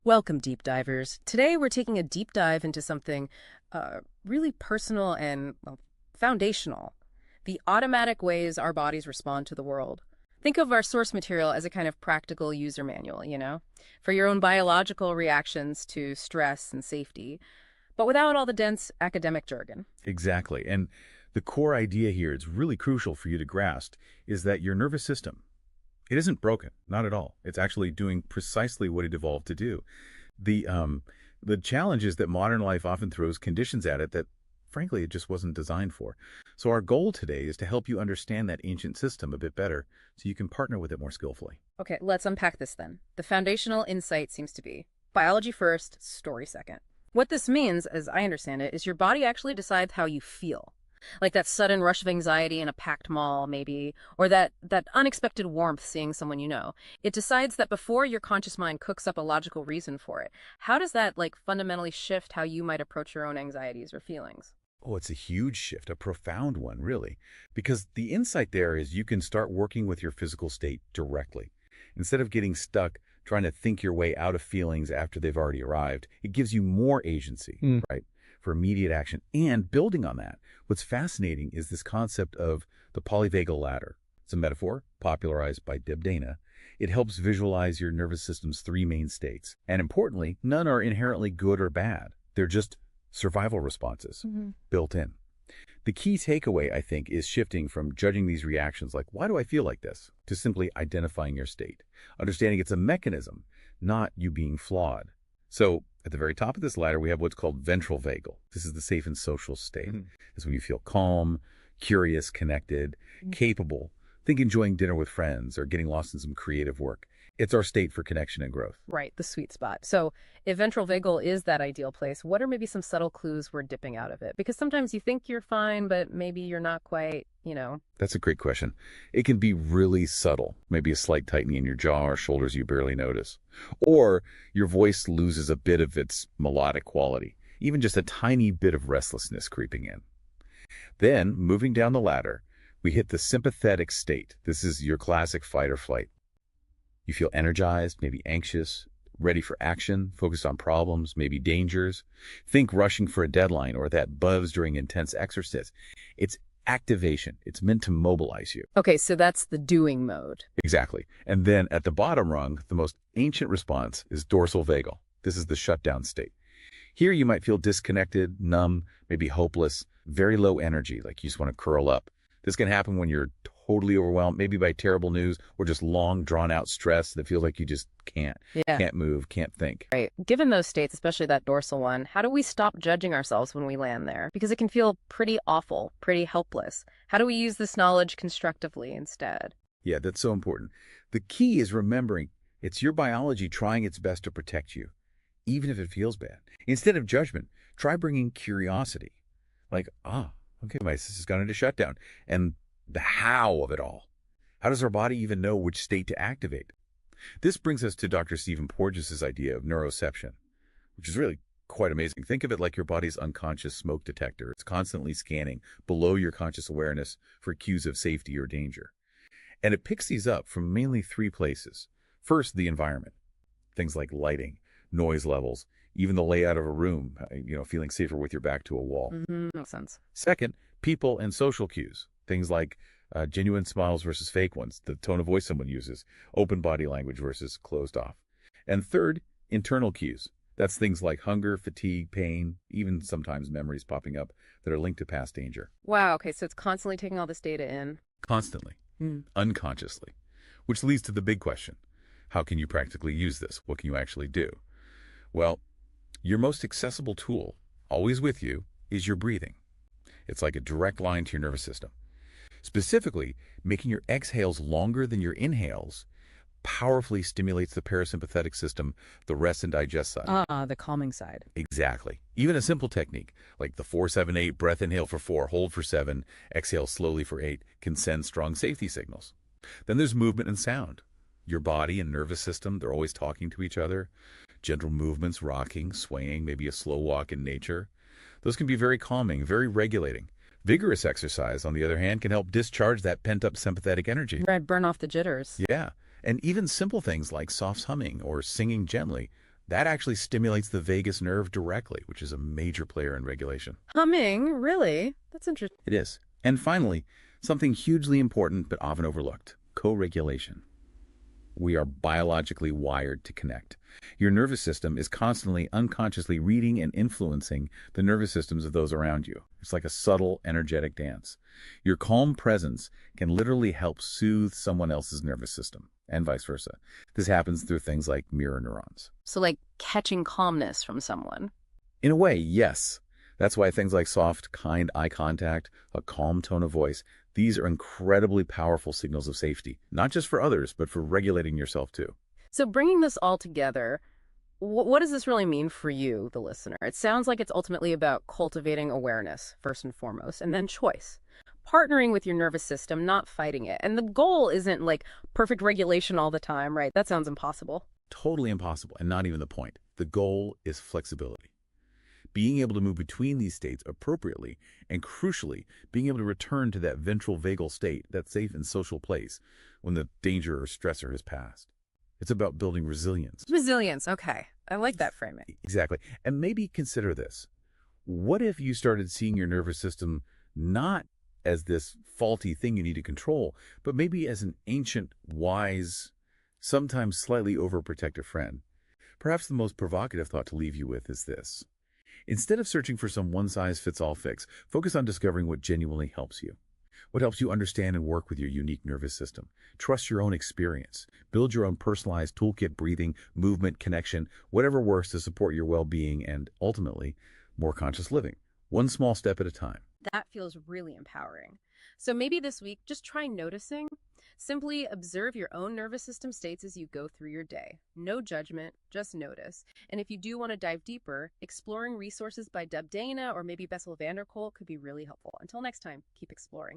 Welcome, deep divers. Today we're taking a deep dive into something really personal and well, foundational. The automatic ways our bodies respond to the world. Think of our source material as a kind of practical user manual, for your own biological reactions to stress and safety, but without all the dense academic jargon. Exactly. And the core idea here, it's really crucial for you to grasp, is that your nervous system, it isn't broken, not at all. It's actually doing precisely what it evolved to do. The the challenge is that modern life often throws conditions at it that, frankly, it just wasn't designed for. So our goal today is to help you understand that ancient system a bit better so you can partner with it more skillfully. Okay, let's unpack this then. The foundational insight seems to be biology first, story second. What this means, as I understand it, is your body actually decides how you feel. Like that sudden rush of anxiety in a packed mall, maybe, or that unexpected warmth seeing someone you know. It decides that before your conscious mind cooks up a logical reason for it. How does that, fundamentally shift how you might approach your own anxieties or feelings? Oh, it's a huge shift, a profound one, really. Because the insight there is you can start working with your physical state directly. Instead of getting stuck trying to think your way out of feelings after they've already arrived, it gives you more agency, right, for immediate action. And building on that, what's fascinating is this concept of the polyvagal ladder. It's a metaphor popularized by Deb Dana. It helps visualize your nervous system's three main states. And importantly, none are inherently good or bad. They're just survival responses built in. The key takeaway, I think, is shifting from judging these reactions like, why do I feel like this, to simply identifying your state, understanding it's a mechanism, not you being flawed. So at the very top of this ladder, we have what's called ventral vagal. This is the safe and social state. This is when you feel calm, curious, connected, capable. Think enjoying dinner with friends or getting lost in some creative work. It's our state for connection and growth. Right, the sweet spot. So if ventral vagal is that ideal place, what are maybe some subtle clues we're dipping out of it? Because sometimes you think you're fine, but maybe you're not quite. That's a great question. It can be really subtle, maybe a slight tightening in your jaw or shoulders you barely notice. Or your voice loses a bit of its melodic quality, even just a tiny bit of restlessness creeping in. Then, moving down the ladder, we hit the sympathetic state. This is your classic fight or flight. You feel energized, maybe anxious, ready for action, focused on problems, maybe dangers. Think rushing for a deadline or that buzz during intense exercise. It's activation. It's meant to mobilize you. Okay, so that's the doing mode. Exactly. And then at the bottom rung, the most ancient response is dorsal vagal. This is the shutdown state. Here you might feel disconnected, numb, maybe hopeless, very low energy, like you just want to curl up. This can happen when you're totally overwhelmed, maybe by terrible news or just long, drawn-out stress that feels like you just can't move, can't think. Right. Given those states, especially that dorsal one, how do we stop judging ourselves when we land there? Because it can feel pretty awful, pretty helpless. How do we use this knowledge constructively instead? Yeah, that's so important. The key is remembering it's your biology trying its best to protect you, even if it feels bad. Instead of judgment, try bringing curiosity. Like, okay, my system's gone into shutdown. And the how of it all. How does our body even know which state to activate? This brings us to Dr. Stephen Porges' idea of neuroception, which is really quite amazing. Think of it like your body's unconscious smoke detector. It's constantly scanning below your conscious awareness for cues of safety or danger. And it picks these up from mainly three places. First, the environment. Things like lighting, noise levels, even the layout of a room, feeling safer with your back to a wall. Makes sense. Second, people and social cues. Things like genuine smiles versus fake ones, the tone of voice someone uses, open body language versus closed off. And third, internal cues. That's things like hunger, fatigue, pain, even sometimes memories popping up that are linked to past danger. Wow, okay, so it's constantly taking all this data in. Constantly, unconsciously. Which leads to the big question. How can you practically use this? What can you actually do? Well, your most accessible tool, always with you, is your breathing. It's like a direct line to your nervous system. Specifically, making your exhales longer than your inhales powerfully stimulates the parasympathetic system, the rest and digest side. The calming side. Exactly. Even a simple technique, like the 4-7-8 breath inhale for 4, hold for 7, exhale slowly for 8, can send strong safety signals. Then there's movement and sound. Your body and nervous system, they're always talking to each other. Gentle movements, rocking, swaying, maybe a slow walk in nature. Those can be very calming, very regulating. Vigorous exercise, on the other hand, can help discharge that pent-up sympathetic energy. Right, burn off the jitters. Yeah, and even simple things like soft humming or singing gently, That actually stimulates the vagus nerve directly, which is a major player in regulation. Humming, really? That's interesting. It is. And finally, something hugely important but often overlooked, co-regulation. We are biologically wired to connect. Your nervous system is constantly unconsciously reading and influencing the nervous systems of those around you. It's like a subtle, energetic dance. Your calm presence can literally help soothe someone else's nervous system, and vice versa. This happens through things like mirror neurons. So like catching calmness from someone. In a way, yes. That's why things like soft, kind eye contact, a calm tone of voice, these are incredibly powerful signals of safety, not just for others, but for regulating yourself too. So bringing this all together, what does this really mean for you, the listener? It sounds like it's ultimately about cultivating awareness, first and foremost, and then choice. Partnering with your nervous system, not fighting it. And the goal isn't like perfect regulation all the time, right? That sounds impossible. Totally impossible, and not even the point. The goal is flexibility. Being able to move between these states appropriately, and crucially, being able to return to that ventral vagal state, that safe and social place, when the danger or stressor has passed. It's about building resilience. Resilience, okay. I like that framing. Exactly. And maybe consider this. What if you started seeing your nervous system not as this faulty thing you need to control, but maybe as an ancient, wise, sometimes slightly overprotective friend? Perhaps the most provocative thought to leave you with is this. Instead of searching for some one-size-fits-all fix, focus on discovering what genuinely helps you. What helps you understand and work with your unique nervous system. Trust your own experience. Build your own personalized toolkit, breathing, movement, connection, whatever works to support your well-being and, ultimately, more conscious living. One small step at a time. That feels really empowering. So maybe this week, just try noticing. Simply observe your own nervous system states as you go through your day. No judgment, just notice. And if you do want to dive deeper, exploring resources by Deb Dana or maybe Bessel van der Kolk could be really helpful. Until next time, keep exploring.